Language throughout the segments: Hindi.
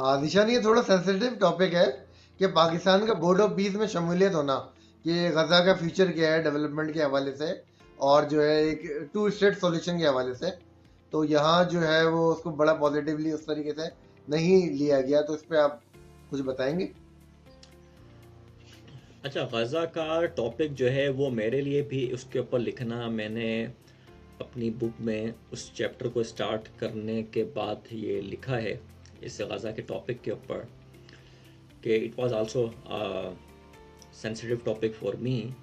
निशान, ये थोड़ा सेंसिटिव टॉपिक है कि पाकिस्तान का बोर्ड ऑफ पीस में शमूलियत होना, कि गजा का फ्यूचर क्या है डेवलपमेंट के हवाले से, और जो है एक टू स्टेट सॉल्यूशन के हवाले से। तो यहाँ जो है वो उसको बड़ा पॉजिटिवली उस तरीके से नहीं लिया गया। तो इस पे आप कुछ बताएंगे? अच्छा, गज़ा का टॉपिक जो है वो मेरे लिए भी उसके ऊपर लिखना, मैंने अपनी बुक में उस चैप्टर को स्टार्ट करने के बाद ये लिखा है इस गज़ा के टॉपिक के ऊपर कि it was also sensitive topic for me.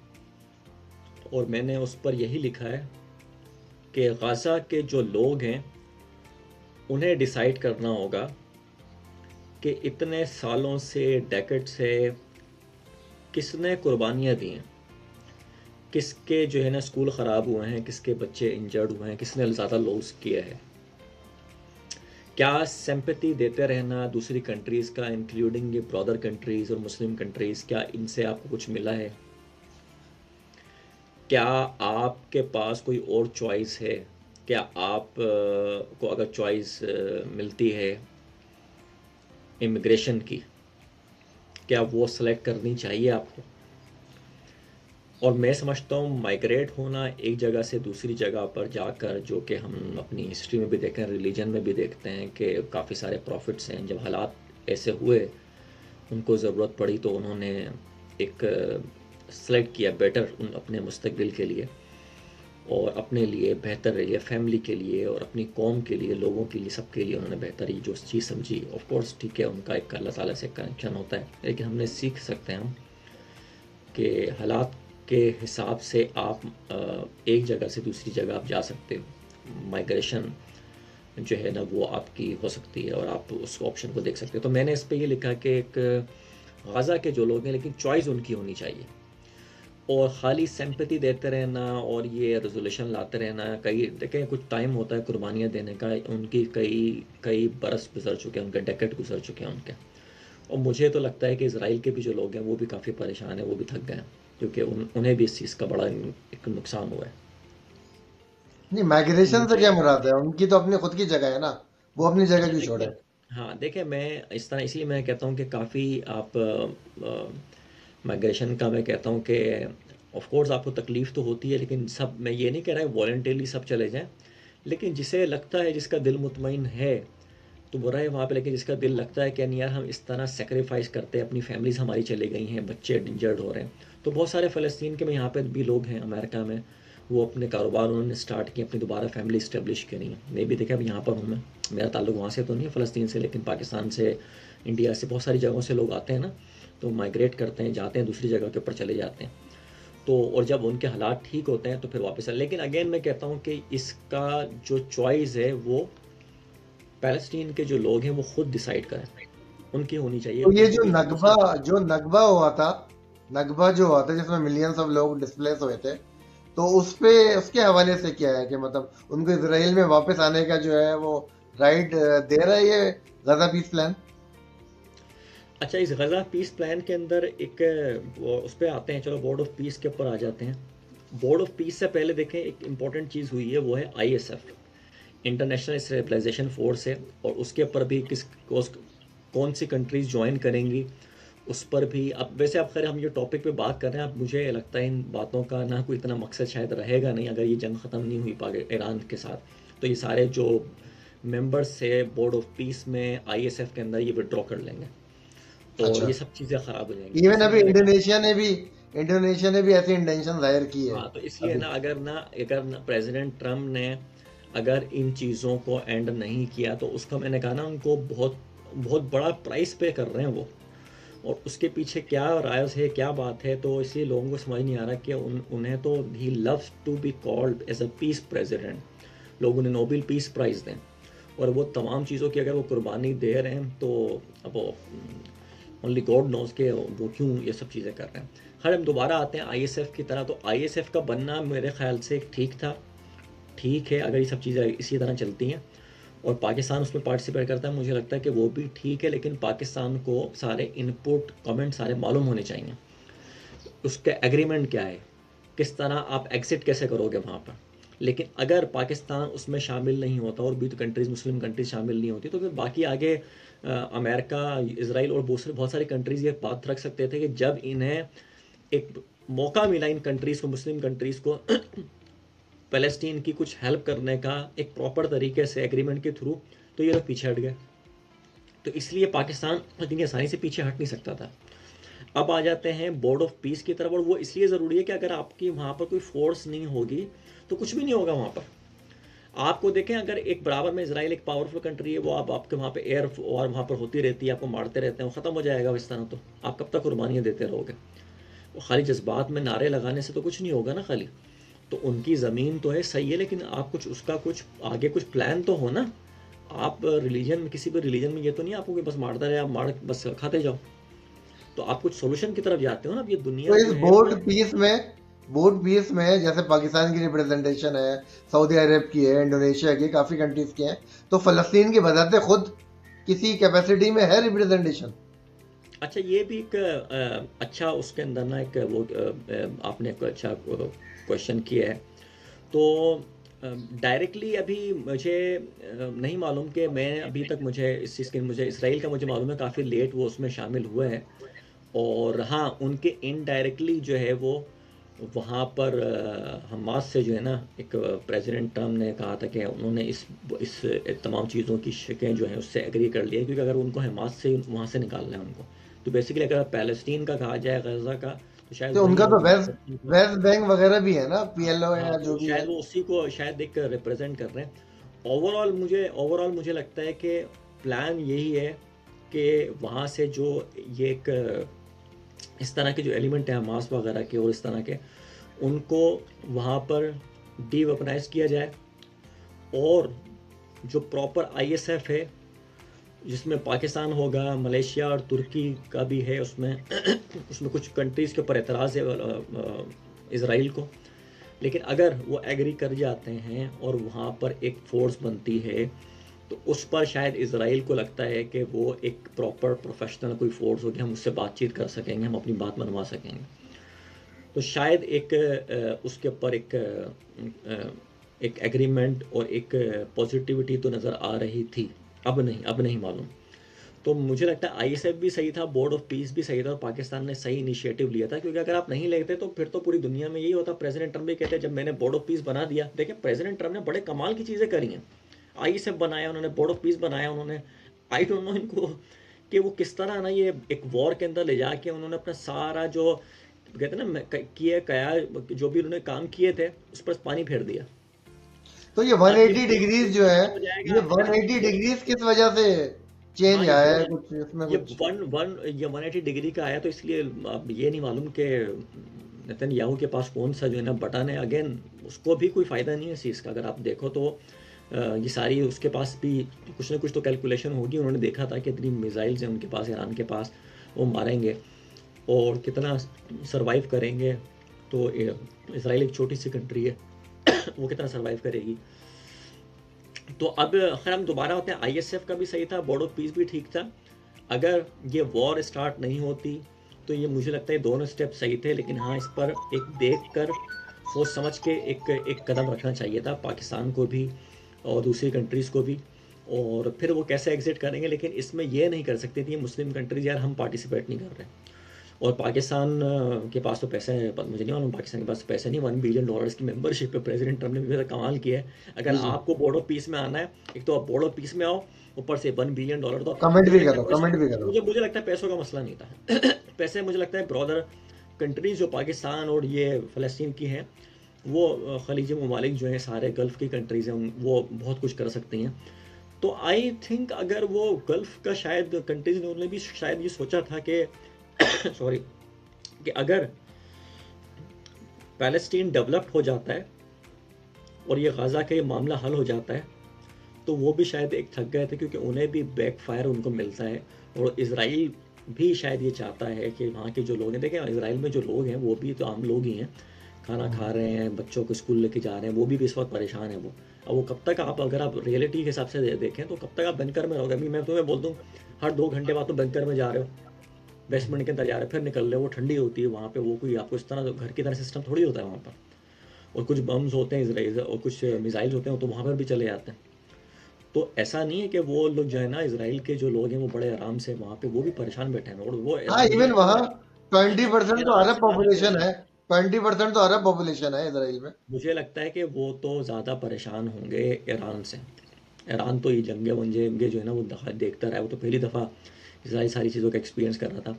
और मैंने उस पर यही लिखा है कि गज़ा के जो लोग हैं उन्हें डिसाइड करना होगा कि इतने सालों से, डेकेड से किसने कुर्बानियाँ दी हैं, किसके जो है ना स्कूल ख़राब हुए हैं, किसके बच्चे इंजर्ड हुए हैं, किसने ज़्यादा लॉस किया है। क्या सिंपैथी देते रहना दूसरी कंट्रीज़ का, इंक्लूडिंग ये ब्रदर कंट्रीज़ और मुस्लिम कंट्रीज़, क्या इनसे आपको कुछ मिला है? क्या आपके पास कोई और चॉइस है? क्या आप को अगर चॉइस मिलती है इमिग्रेशन की, क्या वो सेलेक्ट करनी चाहिए आपको? और मैं समझता हूँ माइग्रेट होना एक जगह से दूसरी जगह पर जाकर, जो कि हम अपनी हिस्ट्री में भी देखें, रिलीजन में भी देखते हैं कि काफ़ी सारे प्रॉफिट्स हैं, जब हालात ऐसे हुए, उनको ज़रूरत पड़ी तो उन्होंने एक सेलेक्ट किया बेटर उन अपने मुस्तकबिल के लिए और अपने लिए बेहतर लिए, फैमिली के लिए और अपनी कौम के लिए, लोगों के लिए, सबके लिए उन्होंने बेहतर ही जो चीज़ समझी। ऑफ कोर्स ठीक है, उनका एक अल्लाह ताला से कनेक्शन होता है, लेकिन हमने सीख सकते हैं हम कि हालात के हिसाब से आप एक जगह से दूसरी जगह आप जा सकते हो। माइग्रेशन जो है ना वो आपकी हो सकती है और आप उस ऑप्शन को देख सकते हो। तो मैंने इस पे ये लिखा कि एक गाज़ा के जो लोग हैं, लेकिन चॉइस उनकी होनी चाहिए। और ख़ाली सिंपैथी देते रहना और ये रेजोल्यूशन लाते रहना, कई देखें कुछ टाइम होता है कुर्बानियाँ देने का, उनकी कई कई बरस गुजर चुके हैं, उनके डेकेड गुजर चुके हैं उनके। और मुझे तो लगता है कि इसराइल के भी जो लोग हैं वो भी काफ़ी परेशान हैं, वो भी थक गए हैं, क्योंकि उन्हें भी इस चीज़ का बड़ा एक नुकसान हुआ है। नहीं, तो माइग्रेशन से मुझे क्या मुराद है? उनकी तो अपनी खुद की जगह है ना, वो अपनी जगह अच्छा क्यों छोड़े? देखिए, हाँ देखिए, मैं इस तरह इसलिए मैं कहता हूँ कि काफ़ी आप माइग्रेशन का मैं कहता हूँ कि ऑफ कोर्स आपको तकलीफ़ तो होती है, लेकिन सब, मैं ये नहीं कह रहा है वॉलंटरली सब चले जाएं, लेकिन जिसे लगता है, जिसका दिल मुतमईन है तो बुरा है वहाँ पे, लेकिन जिसका दिल लगता है कि नहीं यार हम इस तरह सेक्रीफाइस करते हैं, अपनी फैमिलीज हमारी चली गई हैं, बच्चे इंजर्ड हो रहे हैं। तो बहुत सारे फ़लस्तीन के में यहाँ पे भी लोग हैं अमेरिका में, वो अपने कारोबार उन्होंने स्टार्ट किए, अपनी दोबारा फैमिली इस्टेब्लिश करी है। मैं भी देखा अब यहाँ पर हूँ, मैं, मेरा ताल्लुक वहाँ से तो नहीं है फ़लस्तीन से, लेकिन पाकिस्तान से, इंडिया से, बहुत सारी जगहों से लोग आते हैं ना, तो माइग्रेट करते हैं, जाते हैं दूसरी जगह के ऊपर चले जाते हैं। तो और जब उनके हालात ठीक होते हैं तो फिर वापस आ, लेकिन अगेन मैं कहता हूँ कि इसका जो चॉइस है वो पैलेस्टीन के जो लोग हैं वो खुद डिसाइड करें, उनकी होनी चाहिए, तो ये उनको जो भी नकबा दूसरे। जो नकबा हुआ था, नकबा जो हुआ था जिसमें मिलियंस ऑफ लोग डिस्प्लेस हुए थे, तो उस पे उसके हवाले से क्या है कि मतलब उनको इसराइल में वापस आने का जो है वो राइट दे रहा है ये गजा पीस प्लान? अच्छा, इस गज़ा पीस प्लान के अंदर एक उस पर आते हैं, चलो बोर्ड ऑफ पीस के ऊपर आ जाते हैं। बोर्ड ऑफ पीस से पहले देखें, एक इम्पॉर्टेंट चीज़ हुई है, वो है आईएसएफ, इंटरनेशनल स्टेबलाइजेशन फोर्स है, और उसके ऊपर भी कौन सी कंट्रीज ज्वाइन करेंगी उस पर भी। अब वैसे अब खैर हम ये टॉपिक पे बात कर रहे हैं, अब मुझे लगता है इन बातों का ना कोई इतना मकसद शायद रहेगा नहीं, अगर ये जंग ख़त्म नहीं हुई पाके ईरान के साथ, तो ये सारे जो मेंबर्स है बोर्ड ऑफ पीस में आईएसएफ के अंदर, ये विड्रॉ कर लेंगे और अच्छा। ये सब चीज़ें ख़राब हो जाएंगी। इवन इसलिए अभी मैंने कहा, इंडोनेशिया ने भी ऐसी इंटेंशन जाहिर की है हाँ तो इसलिए अभी। ना, अगर ना प्रेसिडेंट ट्रम्प ने अगर इन चीज़ों को एंड नहीं किया, तो उसका मैंने कहा ना, उनको बहुत बहुत बड़ा प्राइस पे कर रहे हैं वो। और उसके पीछे क्या राज है, क्या बात है, तो इसलिए लोगों को समझ नहीं आ रहा कि उन्हें तो he loves to be called as a peace president, लोग उन्हें नोबेल पीस प्राइज़ दें, और वो तमाम चीज़ों की अगर वो कुर्बानी दे रहे हैं, तो अब ओनली गॉड नोज के वो क्यों ये सब चीज़ें कर रहे हैं। खैर हम दोबारा आते हैं आईएसएफ की तरह। तो आईएसएफ का बनना मेरे ख्याल से ठीक था, ठीक है, अगर ये सब चीज़ें इसी तरह चलती हैं और पाकिस्तान उसमें पार्टिसिपेट करता है, मुझे लगता है कि वो भी ठीक है, लेकिन पाकिस्तान को सारे इनपुट कमेंट सारे मालूम होने चाहिए। उसका एग्रीमेंट क्या है, किस तरह आप एग्जिट कैसे करोगे वहाँ पर, लेकिन अगर पाकिस्तान उसमें शामिल नहीं होता और भी तो कंट्रीज़ मुस्लिम कंट्रीज शामिल नहीं होती, तो फिर बाकी आगे अमेरिका, इसराइल और दूसरे बहुत सारी कंट्रीज़ ये बात रख सकते थे कि जब इन्हें एक मौका मिला इन कंट्रीज़ को, मुस्लिम कंट्रीज़ को फ़लस्तीन की कुछ हेल्प करने का एक प्रॉपर तरीके से एग्रीमेंट के थ्रू, तो ये लोग पीछे हट गए। तो इसलिए पाकिस्तान इतनी आसानी से पीछे हट नहीं सकता था। अब आ जाते हैं बोर्ड ऑफ पीस की तरफ, और वो इसलिए ज़रूरी है कि अगर आपकी वहाँ पर कोई फोर्स नहीं होगी तो कुछ भी नहीं होगा वहाँ पर। आपको देखें, अगर एक बराबर में इसराइल एक पावरफुल कंट्री है, वो आपके वहाँ पे एयर और वहाँ पर होती रहती है, आपको मारते रहते हैं, वो ख़त्म हो जाएगा इस तरह, तो आप कब तक कुर्बानियाँ देते रहोगे? वो खाली जज्बात में नारे लगाने से तो कुछ नहीं होगा ना खाली। तो उनकी ज़मीन तो है, सही है, लेकिन आप कुछ उसका कुछ आगे कुछ प्लान तो हो ना। आप रिलीजन में, किसी भी रिलीजन में ये तो नहीं आपको कि बस मारता रहे, आप मार बस खाते जाओ। तो आप कुछ सोल्यूशन की तरफ जाते हो ना। अब ये दुनिया तो इस जो है बोर्ड पीस में जैसे पाकिस्तान की रिप्रेजेंटेशन है, सऊदी अरब की है, इंडोनेशिया की, काफी कंट्रीज की है, तो फलस्तीन की बजाते खुद किसी कैपेसिटी में है रिप्रेजेंटेशन? अच्छा, ये भी एक अच्छा उसके अंदर ना एक वो आपने एक अच्छा क्वेश्चन किया है। तो डायरेक्टली अभी मुझे नहीं मालूम कि मैं अभी तक, मुझे इस चीज़ के, मुझे इसराइल का मुझे मालूम है काफ़ी लेट वो उसमें शामिल हुए हैं। और हाँ, उनके इनडायरेक्टली जो है वो वहाँ पर हमास से जो है ना, एक प्रेसिडेंट ट्रम्प ने कहा था कि उन्होंने इस तमाम चीज़ों की शिकें जो हैं उससे एग्री कर लिया, क्योंकि अगर उनको हमास से वहाँ से निकालना है उनको, तो बेसिकली अगर पैलेस्टीन का कहा जाए, गजा का, तो शायद तो वही उनका वो तो वेस्ट बैंक वगैरह भी है ना, पीएलओ हाँ, या जो तो भी है। शायद वो उसी को शायद एक रिप्रेजेंट कर रहे हैं। ओवरऑल मुझे लगता है कि प्लान यही है कि वहाँ से जो ये एक इस तरह के जो एलिमेंट हैं हमास वगैरह के और इस तरह के, उनको वहाँ पर डीवेपनाइज किया जाए, और जो प्रॉपर आईएसएफ है जिसमें पाकिस्तान होगा, मलेशिया और तुर्की का भी है उसमें उसमें कुछ कंट्रीज़ के ऊपर एतराज़ है इसराइल को, लेकिन अगर वो एग्री कर जाते हैं और वहाँ पर एक फ़ोर्स बनती है, तो उस पर शायद इसराइल को लगता है कि वो एक प्रॉपर प्रोफेशनल कोई फोर्स होगी, हम उससे बातचीत कर सकेंगे, हम अपनी बात मनवा सकेंगे। तो शायद एक उसके ऊपर एक एग्रीमेंट और एक पॉजिटिविटी तो नज़र आ रही थी। अब नहीं मालूम। तो मुझे लगता है आईएसएफ भी सही था, बोर्ड ऑफ पीस भी सही था, और पाकिस्तान ने सही इनिशिएटिव लिया था, क्योंकि अगर आप नहीं लेते तो फिर तो पूरी दुनिया में यही होता। प्रेसिडेंट ट्रम्प भी कहते हैं, जब मैंने बोर्ड ऑफ पीस बना दिया, देखिए प्रेसिडेंट ट्रम्प ने बड़े कमाल की चीज़ें करी हैं। आईएसएफ बनाया उन्होंने, बोर्ड ऑफ पीस बनाया उन्होंने। आई डोंट नो इनको कि वो किस तरह ना ये एक वॉर के अंदर ले जाके उन्होंने अपना सारा जो कहते हैं ना किए कया, जो भी उन्होंने काम किए थे उस पर पानी फेर दिया। तो ये अब ये 180 डिग्रीज जो है, हो ये जाएगा। 180 डिग्रीज किस वजह से चेंज हाँ, ये आया है, वन कुछ इसमें ये कुछ? वन वन ये 180 डिग्री का आया, तो इसलिए अब ये नहीं मालूम कि नेतन्याहू के पास कौन सा जो है ना बटन है। अगेन, उसको भी कोई फ़ायदा नहीं है इस चीज़ का। अगर आप देखो तो ये सारी उसके पास भी कुछ ना कुछ तो कैलकुलेशन होगी। उन्होंने देखा था कि इतनी मिसाइल्स हैं उनके पास, ईरान के पास, वो मारेंगे और कितना सरवाइव करेंगे। तो इसराइल एक छोटी सी कंट्री है वो कितना सरवाइव करेगी। तो अब खैर हम दोबारा होते हैं, आईएसएफ का भी सही था, बोर्ड ऑफ पीस भी ठीक था। अगर ये वॉर स्टार्ट नहीं होती तो ये मुझे लगता है दोनों स्टेप सही थे, लेकिन हाँ, इस पर एक देख कर सोच समझ के एक कदम रखना चाहिए था, पाकिस्तान को भी और दूसरी कंट्रीज़ को भी। और फिर वो कैसे एग्जिट करेंगे, लेकिन इसमें ये नहीं कर सकती थी मुस्लिम कंट्रीज, यार हम पार्टिसिपेट नहीं कर रहे। और पाकिस्तान के पास तो पैसे, मुझे नहीं मालूम पाकिस्तान के पास पैसे नहीं, $1 बिलियन की मेंबरशिप है। प्रेसिडेंट ट्रम्प ने भी कमाल किया है। अगर जी जी, आपको बोर्ड ऑफ पीस में आना है, एक तो आप बोर्ड ऑफ पीस में आओ, ऊपर से $1 बिलियन, तो कमेंट मुझे भी लगता है करो, कमेंट भी करो। मुझे लगता है पैसों का मसला नहीं था पैसे मुझे लगता है ब्रदर कंट्रीज जो पाकिस्तान और ये फ़लस्तीन की हैं, वो खलीजी ममालिक जो हैं, सारे गल्फ़ की कंट्रीज़ हैं, वो बहुत कुछ कर सकती हैं। तो आई थिंक अगर वो गल्फ़ का शायद कंट्रीज ने, उन्होंने भी शायद ये सोचा था कि सॉरी, कि अगर पैलेस्टीन डेवलप्ड हो जाता है और ये गाज़ा का ये मामला हल हो जाता है, तो वो भी शायद एक थक गए थे, क्योंकि उन्हें भी बैकफायर उनको मिलता है। और इसराइल भी शायद ये चाहता है कि वहाँ के जो लोग हैं, देखें इसराइल में जो लोग हैं वो भी तो आम लोग ही हैं, खाना खा रहे हैं, बच्चों को स्कूल लेके जा रहे हैं, वो भी इस वक्त परेशान है वो। अब वो कब तक, आप अगर आप रियलिटी के हिसाब से देखें तो कब तक आप बंकर में रहोगे। अभी मैं तुम्हें बोल दूँ, हर 2 घंटे बाद तो बंकर में जा रहे हो, बेसमेंट के अंदर जा रहे हो, फिर निकल रहे हो, वो ठंडी होती है वहाँ पे, वो कोई आपको इस तरह घर की तरह सिस्टम थोड़ी होता है वहाँ पर। और कुछ बम्स होते हैं इसराइल और कुछ मिसाइल्स होते हैं तो वहाँ पर भी चले जाते हैं। तो ऐसा नहीं है कि वो लोग जो है ना, इसराइल के जो लोग हैं वो बड़े आराम से वहाँ पे वो भी परेशान बैठे हैं, और वो हाँ, मुझे इवन लगता वहाँ है 20% तो ईरान अरब से ज़्यादा पॉपुलेशन परेशान। है। 20% तो अरब पॉपुलेशन है इसराइल में। मुझे लगता है कि वो तो ज़्यादा परेशान होंगे ईरान से। ईरान तो ये जंगे वंगे वंगे जो है ना वो देखता रहा है, वो तो पहली दफ़ा इसराइल सारी चीज़ों का एक्सपीरियंस कर रहा था।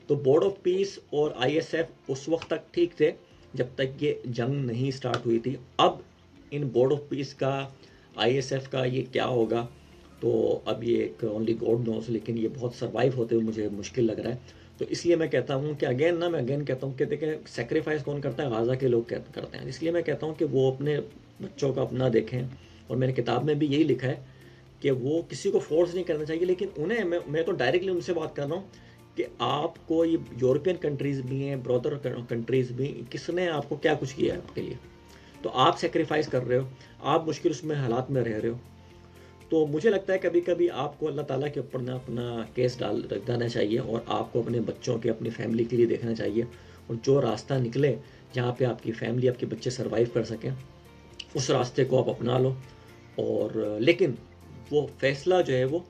तो बोर्ड ऑफ पीस और आईएसएफ उस वक्त तक ठीक थे जब तक ये जंग नहीं स्टार्ट हुई थी। अब इन बोर्ड ऑफ पीस का, आईएसएफ का ये क्या होगा, तो अब ये एक ओनली गॉड नोस, लेकिन ये बहुत सर्वाइव होते हुए मुझे मुश्किल लग रहा है। तो इसलिए मैं कहता हूँ कि मैं अगेन कहता हूँ कि देखें, सेक्रीफाइस कौन करता है, गाज़ा के लोग करते हैं। इसलिए मैं कहता हूँ कि वो अपने बच्चों का अपना देखें, और मैंने किताब में भी यही लिखा है कि वो किसी को फोर्स नहीं करना चाहिए, लेकिन उन्हें मैं तो डायरेक्टली उनसे बात कर रहा हूँ कि आपको ये यूरोपियन कंट्रीज़ भी हैं, ब्रदर कंट्रीज़ भी, किसने आपको क्या कुछ किया है आपके लिए? तो आप सेक्रीफाइस कर रहे हो, आप मुश्किल उसमें हालात में रह रहे हो। तो मुझे लगता है कभी कभी आपको अल्लाह ताला के ऊपर ना अपना केस रख देना चाहिए, और आपको अपने बच्चों के, अपनी फैमिली के लिए देखना चाहिए, और जो रास्ता निकले जहाँ पे आपकी फैमिली, आपके बच्चे सरवाइव कर सकें, उस रास्ते को आप अपना लो। और लेकिन वो फैसला जो है वो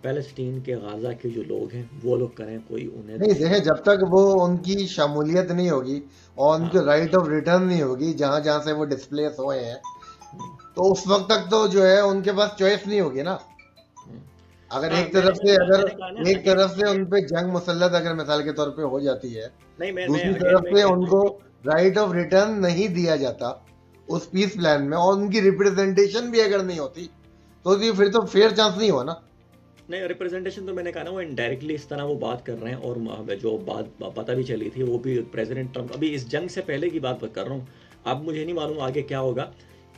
फ़लस्तीन के, गाज़ा के जो लोग हैं वो लोग करें, कोई उन्हें नहीं, दूसरों देखें, को। जब तक वो उनकी शमूलियत नहीं होगी और हाँ। उनके राइट ऑफ रिटर्न नहीं होगी जहां जहां से वो डिस्प्लेस हुए हैं, हम्म, तो उस वक्त तक तो जो है उनके पास चॉइस नहीं होगी ना। हम्म। अगर हाँ, एक तरफ से अगर मैंने कहा ना, एक अगेन तरफ से अगेन उन पे जंग मुसल्लत अगर मिसाल के तौर पे हो जाती है, नहीं, मैं दूसरी अगेन तरफ मैं से कहता हूँ उनको कि राइट ऑफ रिटर्न नहीं दिया जाता उस पीस प्लान में, और उनकी रिप्रेजेंटेशन भी अगर नहीं होती, तो ये फिर तो फेयर चांस नहीं हुआ ना। नहीं, रिप्रेजेंटेशन तो मैंने कहा ना, वो इनडायरेक्टली इस तरह वो बात कर रहे हैं, और जो बात पता भी चली थी वो भी प्रेसिडेंट ट्रम्प, अभी इस जंग से पहले की बात कर रहा हूँ। अब मुझे नहीं मालूम आगे क्या होगा,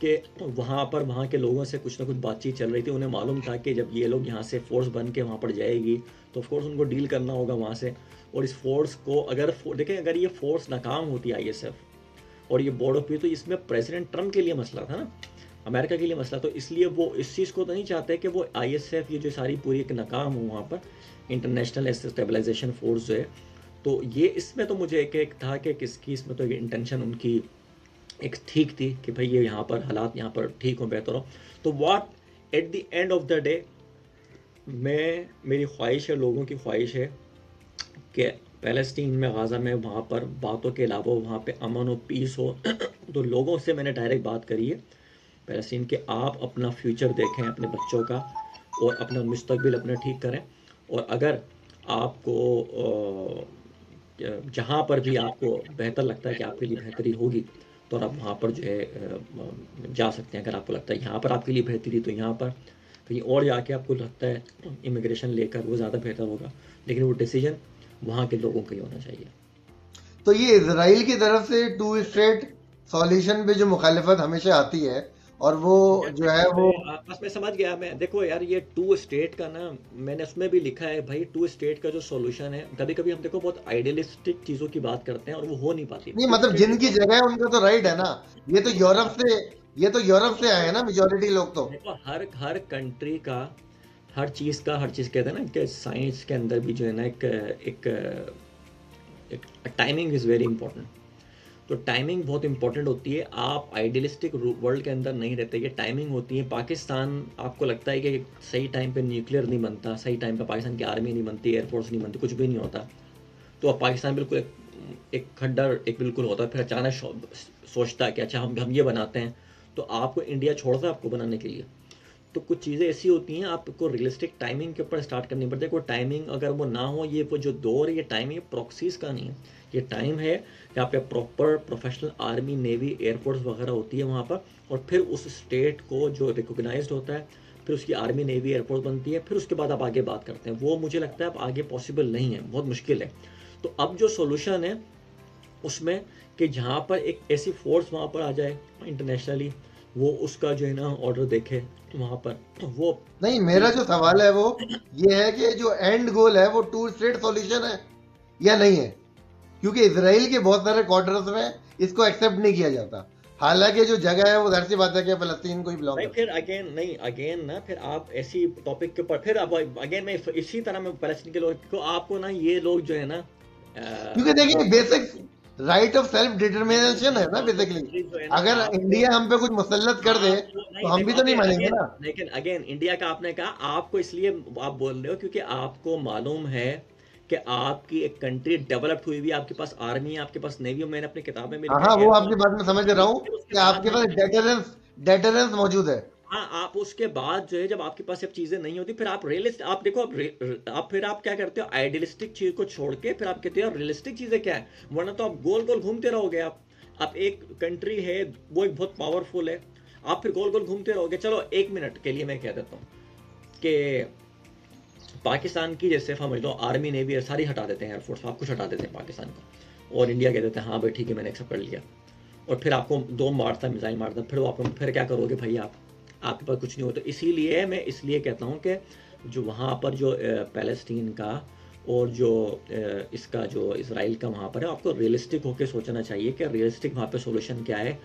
कि वहाँ के लोगों से कुछ ना कुछ बातचीत चल रही थी, उन्हें मालूम था कि जब ये लोग यहाँ से फोर्स बन के वहाँ पर जाएगी तो ऑफकोर्स उनको डील करना होगा वहाँ से। और इस फोर्स को अगर देखें, अगर ये फोर्स नाकाम होती आईएसएफ और ये बोर्ड ऑफ पीस, तो इसमें प्रेसिडेंट ट्रम्प के लिए मसला था ना, अमेरिका के लिए मसला। तो इसलिए वो इस चीज़ को तो नहीं चाहते कि वो आईएसएफ ये जो सारी पूरी एक नाकाम हो वहाँ पर, इंटरनेशनल स्टेबलाइजेशन फोर्स जो है। तो ये इसमें तो मुझे एक था कि किसकी इसमें तो इंटेंशन उनकी एक ठीक थी कि भाई ये यहाँ पर हालात यहाँ पर ठीक हो, बेहतर हो। तो what at the end of the day, मेरी ख्वाहिश है, लोगों की ख्वाहिश है कि फ़लस्तीन में, गाज़ा में, वहाँ पर बातों के अलावा वहाँ पे अमन और पीस हो। तो लोगों से मैंने डायरेक्ट बात करी है फ़लस्तीन के, आप अपना फ्यूचर देखें अपने बच्चों का, और अपना मुस्तकबिल अपना ठीक करें। और अगर आपको जहाँ पर भी आपको बेहतर लगता है कि आपके लिए बेहतरी होगी, तो आप वहाँ पर जो है जा सकते हैं। अगर आपको लगता है यहाँ पर आपके लिए बेहतरी, तो यहाँ पर कहीं और जाके आपको लगता है इमिग्रेशन लेकर वो ज़्यादा बेहतर होगा, लेकिन वो डिसीजन वहाँ के लोगों का ही होना चाहिए। तो ये इसराइल की तरफ से टू स्टेट सॉल्यूशन पे जो मुखालिफत हमेशा आती है, और वो यार जो है देखो, वो, बस मैं समझ गया। मैं देखो यार, ये टू स्टेट का ना, मैंने उसमें भी लिखा है भाई, टू स्टेट का जो सॉल्यूशन है, कभी कभी हम देखो बहुत आइडियलिस्टिक चीज़ों की बात करते हैं और वो हो नहीं पाती। नहीं, टू मतलब स्टेट जिनकी देखो, जगह है उनका तो राइट है ना। ये तो देखो यूरोप से ये तो यूरोप से आए हैं ना मेजोरिटी लोग तो। देखो हर हर कंट्री का, हर चीज़ कहते हैं ना कि साइंस के अंदर भी जो है ना, एक एक टाइमिंग इज़ वेरी इंपॉर्टेंट। तो टाइमिंग बहुत इंपॉर्टेंट होती है। आप आइडियलिस्टिक वर्ल्ड के अंदर नहीं रहते, ये टाइमिंग होती है। पाकिस्तान, आपको लगता है कि सही टाइम पे न्यूक्लियर नहीं बनता, सही टाइम पे पाकिस्तान की आर्मी नहीं बनती, एयरफोर्स नहीं बनती, कुछ भी नहीं होता, तो अब पाकिस्तान बिल्कुल एक खड्डर एक बिल्कुल होता है। फिर अचानक सोचता है कि अच्छा हम ये बनाते हैं, तो आपको इंडिया छोड़ता है आपको बनाने के लिए। तो कुछ चीज़ें ऐसी होती हैं, आपको रियलिस्टिक टाइमिंग के ऊपर स्टार्ट करनी पड़ती है। कोई टाइमिंग अगर वो ना हो, ये वो जो दौर है, ये टाइम, ये प्रॉक्सीज का नहीं है, ये टाइम है जहाँ पे proper professional army, navy, air force वगैरह होती है वहाँ पर, और फिर उस स्टेट को जो रिकोगनाइज्ड होता है, फिर उसकी आर्मी, नेवी, एयरफोर्स बनती है, फिर उसके बाद आप आगे बात करते हैं। वो मुझे लगता है अब आगे पॉसिबल नहीं है, बहुत मुश्किल है। तो अब जो सोल्यूशन है उसमें, कि जहाँ पर एक ऐसी फोर्स वहाँ पर आ जाए इंटरनेशनली, वो उसका जो है ना ऑर्डर देखे वहाँ पर, वो नहीं, मेरा पीस। जो सवाल है वो ये है कि जो एंड गोल है वो टू स्टेट सॉल्यूशन है या नहीं है, क्योंकि इसराइल के बहुत सारे क्वार्टर्स में इसको एक्सेप्ट नहीं किया जाता। हालांकि जो जगह है वो जाहिर सी बात है कि फलस्तीन को ही बिलोंग भाई करती फिर अगेन नहीं, अगेन ना, फिर आप ऐसी टॉपिक के ऊपर फिर अब अगेन मैं इसी तरह में पैलेस्टीन के लोग को, आपको ना ये लोग जो है ना है। क्योंकि देखिए, basic right of self determination है ना बेसिकली। ये जो है ना अगर आपको, इंडिया हम पे कुछ मुसल्लत कर दे आपको तो नहीं हम भी देखो, तो नहीं अगेन मानेंगे अगेन ना। लेकिन अगेन इंडिया का आपने कहा, आपको इसलिए आप बोल रहे हो क्योंकि आपको मालूम है कि आपकी एक कंट्री डेवलप्ड हुई हुई है, आपके पास आर्मी है, आपके पास नेवी है, मैंने अपनी किताबें में हाँ लिखा हाँ, है वो आपकी एयरफोर्स। बात मैं समझ रहा हूँ फिर उसके कि बाद आपके जो पास है, डेटरेंस डेटरेंस मौजूद है। हाँ आप उसके बाद जो है जब आपके पास सब चीजें नहीं होती, फिर आप रियलिस्ट, आप देखो आप फिर आप क्या करते हो, आइडियलिस्टिक चीज को छोड़ के फिर आप कहते हो रियलिस्टिक चीजें क्या है, वरना तो आप गोल गोल घूमते रहोगे। आप एक कंट्री है, वो एक बहुत पावरफुल है, आप फिर गोल गोल घूमते रहोगे। चलो एक मिनट के लिए मैं कह देता हूँ कि पाकिस्तान की जैसे समझ लो आर्मी नेवी है, सारी हटा देते हैं, एयरफोर्स आप कुछ हटा देते हैं पाकिस्तान को, और इंडिया कह देते हैं हाँ भाई ठीक है मैंने एक्सेप्ट कर लिया, और फिर आपको दो मारता मिसाइल मारता, फिर वो आप फिर क्या करोगे भाई, आप आपके पास कुछ नहीं होता। इसीलिए मैं इसलिए कहता हूँ कि जो वहाँ पर जो पैलेस्टीन का और जो इसका जो इसराइल का वहाँ पर है, आपको रियलिस्टिक होकर सोचना चाहिए कि रियलिस्टिक वहाँ पे सोल्यूशन क्या है,